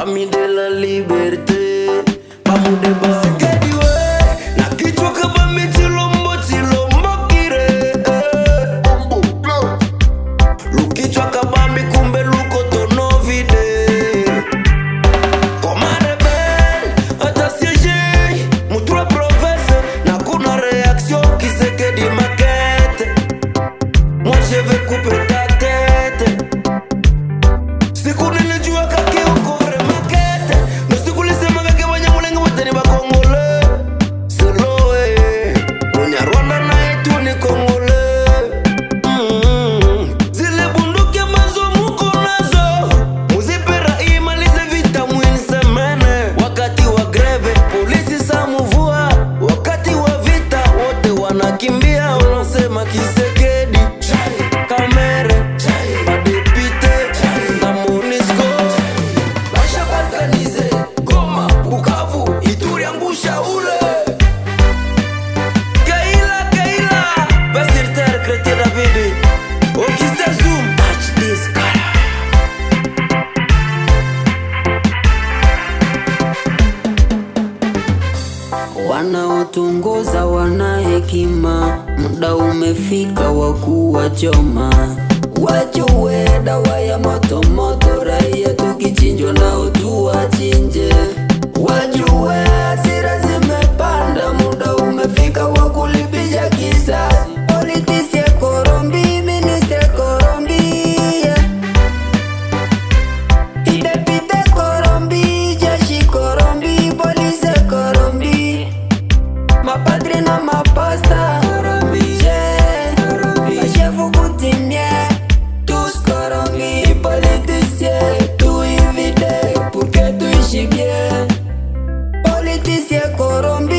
famille de la liberté, pas mon débat. Wanaotungoza wana hekima, muda umefika wa kuwachoma. Wajue dawa ya moto moto, raia tukichinjwa nao tuwachinje. Wajue hasira zimepanda, muda umefika wa kulipisha kisasi. Politisi korombi, ministre korombi, idepite korombi, jeshi korombi, polisi korombi, mapadri na mapasta korombi, mashefu kutimie, tous korombi, politiciens tout éviter pour que tuishi bien. Politiciens korombi.